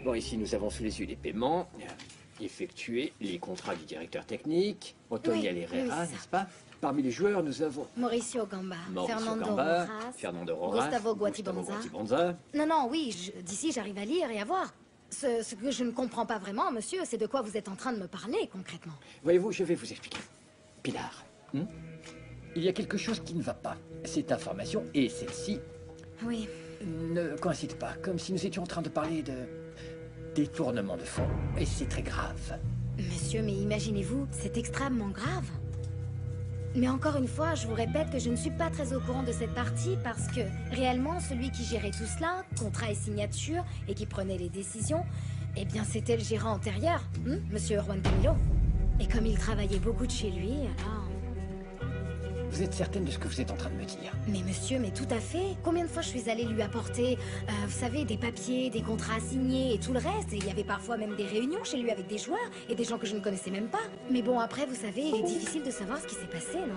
Bon, ici, nous avons sous les yeux les paiements, effectuer les contrats du directeur technique, Otoniel Herrera, oui, n'est-ce pas? Parmi les joueurs, nous avons Mauricio Gamba, Mauricio Fernando Gamba, Rojas, Fernando Rojas, Gustavo Guatibonza. Guatibonza. Non, non, oui, d'ici j'arrive à lire et à voir. Ce que je ne comprends pas vraiment, monsieur, c'est de quoi vous êtes en train de me parler, concrètement. Voyez-vous, je vais vous expliquer. Pilar, il y a quelque chose qui ne va pas. Cette information et celle-ci Oui. ne coïncident pas, comme si nous étions en train de parler de détournement de fonds. Et c'est très grave. Monsieur, mais imaginez-vous, c'est extrêmement grave. Mais encore une fois, je vous répète que je ne suis pas très au courant de cette partie parce que, réellement, celui qui gérait tout cela, contrat et signature, et qui prenait les décisions, eh bien, c'était le gérant antérieur, monsieur Juan Camilo. Et comme il travaillait beaucoup de chez lui, alors... Vous êtes certaine de ce que vous êtes en train de me dire? Mais monsieur, mais tout à fait. Combien de fois je suis allée lui apporter, vous savez, des papiers, des contrats signés et tout le reste. Et il y avait parfois même des réunions chez lui avec des joueurs et des gens que je ne connaissais même pas. Mais bon, après, vous savez, il est difficile de savoir ce qui s'est passé, non?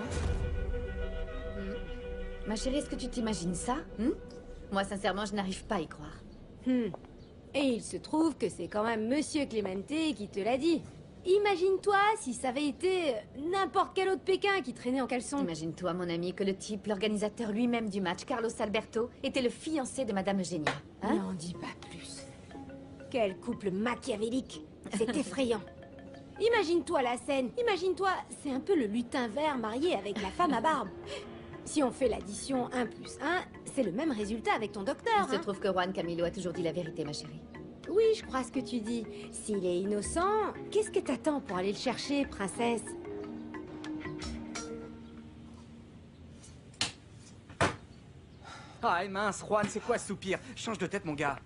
Ma chérie, est-ce que tu t'imagines ça? Moi, sincèrement, je n'arrive pas à y croire. Et il se trouve que c'est quand même Monsieur Clemente qui te l'a dit. Imagine-toi si ça avait été n'importe quel autre Pékin qui traînait en caleçon. Imagine-toi, mon ami, que le type, l'organisateur lui-même du match, Carlos Alberto, était le fiancé de Madame Eugenia. Hein? N'en dis pas plus. Quel couple machiavélique. C'est effrayant. Imagine-toi la scène. Imagine-toi, c'est un peu le lutin vert marié avec la femme à barbe. Si on fait l'addition 1 plus 1, c'est le même résultat avec ton docteur. Il se trouve que Juan Camilo a toujours dit la vérité, ma chérie. Oui, je crois ce que tu dis. S'il est innocent, qu'est-ce que t'attends pour aller le chercher, princesse? Ah, et mince, Juan, c'est quoi ce soupir? Change de tête, mon gars.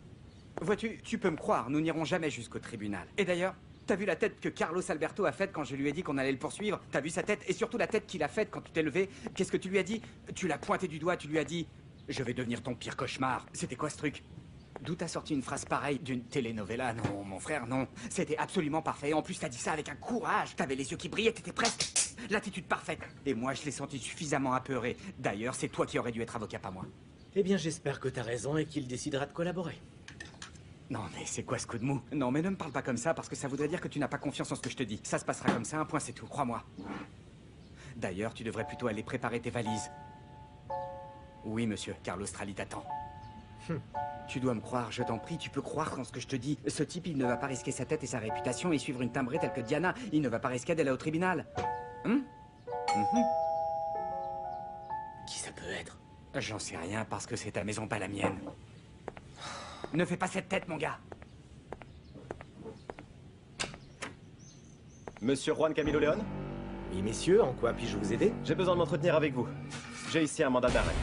Vois-tu, tu peux me croire, nous n'irons jamais jusqu'au tribunal. Et d'ailleurs, t'as vu la tête que Carlos Alberto a faite quand je lui ai dit qu'on allait le poursuivre? T'as vu sa tête? Et surtout la tête qu'il a faite quand tu t'es levé? Qu'est-ce que tu lui as dit? Tu l'as pointé du doigt, tu lui as dit « Je vais devenir ton pire cauchemar ». C'était quoi ce truc? D'où t'as sorti une phrase pareille d'une telenovela? Non, mon frère, non. C'était absolument parfait. En plus, t'as dit ça avec un courage. T'avais les yeux qui brillaient, t'étais presque... l'attitude parfaite. Et moi, je l'ai senti suffisamment apeuré. D'ailleurs, c'est toi qui aurais dû être avocat, pas moi. Eh bien, j'espère que t'as raison et qu'il décidera de collaborer. Non, mais c'est quoi ce coup de mou? Non, mais ne me parle pas comme ça, parce que ça voudrait dire que tu n'as pas confiance en ce que je te dis. Ça se passera comme ça, un point, c'est tout, crois-moi. D'ailleurs, tu devrais plutôt aller préparer tes valises. Oui, monsieur, Carlos Trali t'attend. Tu dois me croire, je t'en prie, tu peux croire dans ce que je te dis. Ce type, il ne va pas risquer sa tête et sa réputation et suivre une timbrée telle que Diana. Il ne va pas risquer d'aller au tribunal. Qui ça peut être? J'en sais rien parce que c'est ta maison, pas la mienne. Ne fais pas cette tête, mon gars. Monsieur Juan Camilo León? Oui, messieurs, en quoi puis-je vous aider? J'ai besoin de m'entretenir avec vous. J'ai ici un mandat d'arrêt.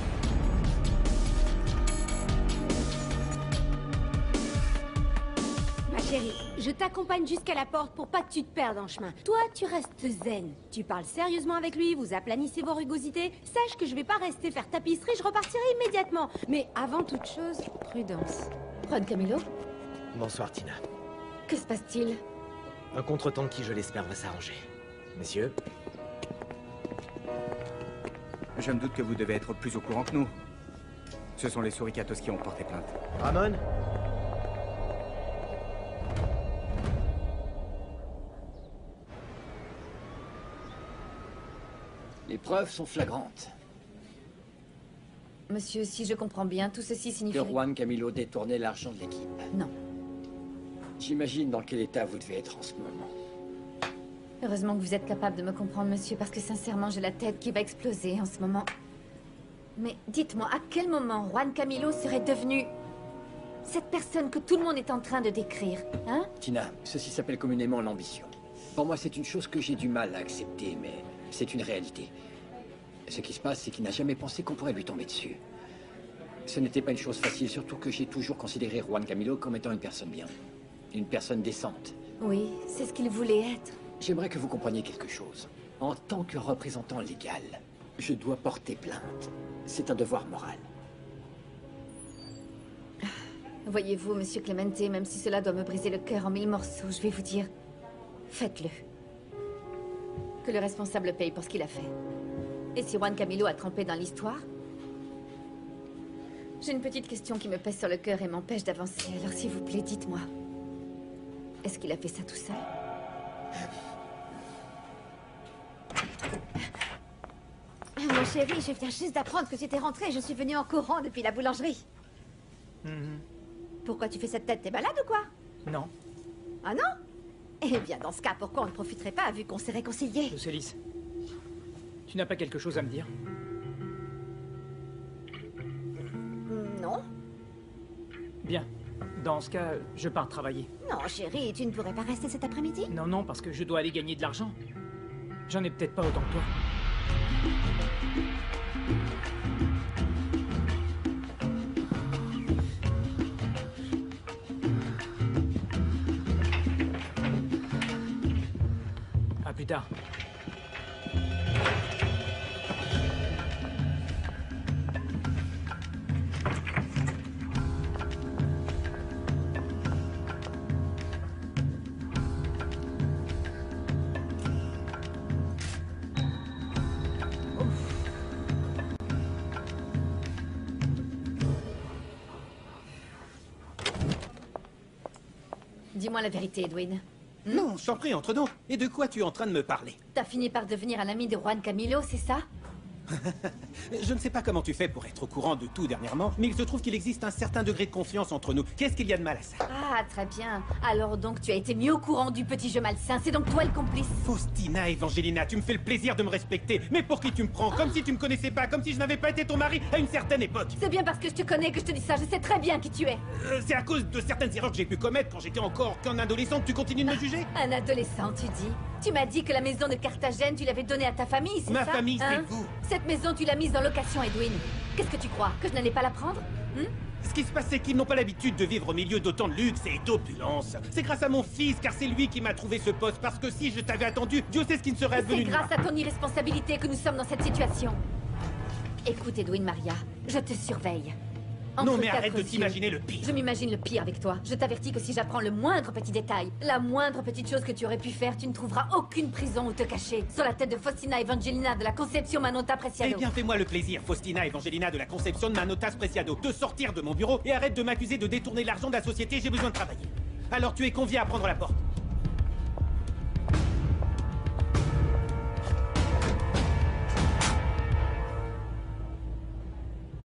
Ma chérie, je t'accompagne jusqu'à la porte pour pas que tu te perdes en chemin. Toi, tu restes zen. Tu parles sérieusement avec lui, vous aplanissez vos rugosités. Sache que je vais pas rester faire tapisserie, je repartirai immédiatement. Mais avant toute chose, prudence. Juan Camilo? Bonsoir, Tina. Que se passe-t-il? Un contretemps qui, je l'espère, va s'arranger. Messieurs? Je me doute que vous devez être plus au courant que nous. Ce sont les Suricatos qui ont porté plainte. Ramon? Les preuves sont flagrantes. Monsieur, si je comprends bien, tout ceci signifie... Que Juan Camilo détournait l'argent de l'équipe. Non. J'imagine dans quel état vous devez être en ce moment. Heureusement que vous êtes capable de me comprendre, monsieur, parce que sincèrement, j'ai la tête qui va exploser en ce moment. Mais dites-moi, à quel moment Juan Camilo serait devenu... cette personne que tout le monde est en train de décrire, hein? Tina, ceci s'appelle communément l'ambition. Pour moi, c'est une chose que j'ai du mal à accepter, mais c'est une réalité. Ce qui se passe, c'est qu'il n'a jamais pensé qu'on pourrait lui tomber dessus. Ce n'était pas une chose facile, surtout que j'ai toujours considéré Juan Camilo comme étant une personne bien. Une personne décente. Oui, c'est ce qu'il voulait être. J'aimerais que vous compreniez quelque chose. En tant que représentant légal, je dois porter plainte. C'est un devoir moral. Voyez-vous, monsieur Clemente, même si cela doit me briser le cœur en 1000 morceaux, je vais vous dire... faites-le. Que le responsable paye pour ce qu'il a fait. Et si Juan Camilo a trempé dans l'histoire? J'ai une petite question qui me pèse sur le cœur et m'empêche d'avancer, alors s'il vous plaît, dites-moi. Est-ce qu'il a fait ça tout seul? Mon chéri, je viens juste d'apprendre que tu étais rentré. Je suis venue en courant depuis la boulangerie. Pourquoi tu fais cette tête? T'es malade ou quoi? Non, Ah non? Eh bien, dans ce cas, pourquoi on ne profiterait pas vu qu'on s'est réconciliés? Célis. Tu n'as pas quelque chose à me dire? Non? Bien. Dans ce cas, je pars travailler. Non, chéri, tu ne pourrais pas rester cet après-midi? Non, non, parce que je dois aller gagner de l'argent. J'en ai peut-être pas autant que toi. À plus tard. Dis-moi la vérité, Edwin. Non, je t'en prie, entre nous. Et de quoi tu es en train de me parler? T'as fini par devenir un ami de Juan Camilo, c'est ça? Je ne sais pas comment tu fais pour être au courant de tout dernièrement, mais il se trouve qu'il existe un certain degré de confiance entre nous. Qu'est-ce qu'il y a de mal à ça? Ah, très bien. Alors donc, tu as été mis au courant du petit jeu malsain. C'est donc toi le complice? Faustina, Evangelina, tu me fais le plaisir de me respecter. Mais pour qui tu me prends? Comme si tu me connaissais pas, comme si je n'avais pas été ton mari à une certaine époque. C'est bien parce que je te connais que je te dis ça. Je sais très bien qui tu es. C'est à cause de certaines erreurs que j'ai pu commettre quand j'étais encore qu'un adolescent que tu continues de me juger? Un adolescent, tu dis? Tu m'as dit que la maison de Carthagène, tu l'avais donnée à ta famille, c'est ça? Ma famille, hein? c'est vous. Cette maison, tu l'as mise en location, Edwin. Qu'est-ce que tu crois? Que je n'allais pas la prendre? Ce qui se passe, c'est qu'ils n'ont pas l'habitude de vivre au milieu d'autant de luxe et d'opulence. C'est grâce à mon fils, car c'est lui qui m'a trouvé ce poste. Parce que si je t'avais attendu, Dieu sait ce qui ne serait advenu C'est de moi. grâce à ton irresponsabilité que nous sommes dans cette situation. Écoute, Edwin Maria, je te surveille. Non, Entre mais arrête quatre de yeux. t'imaginer le pire. Je m'imagine le pire avec toi. Je t'avertis que si j'apprends le moindre petit détail, la moindre petite chose que tu aurais pu faire, tu ne trouveras aucune prison où te cacher. Sur la tête de Faustina Evangelina de la Conception Manota Preciado. Eh bien, fais-moi le plaisir, Faustina Evangelina de la Conception de Manotas Preciado, de sortir de mon bureau et arrête de m'accuser de détourner l'argent de la société, j'ai besoin de travailler. Alors tu es convié à prendre la porte.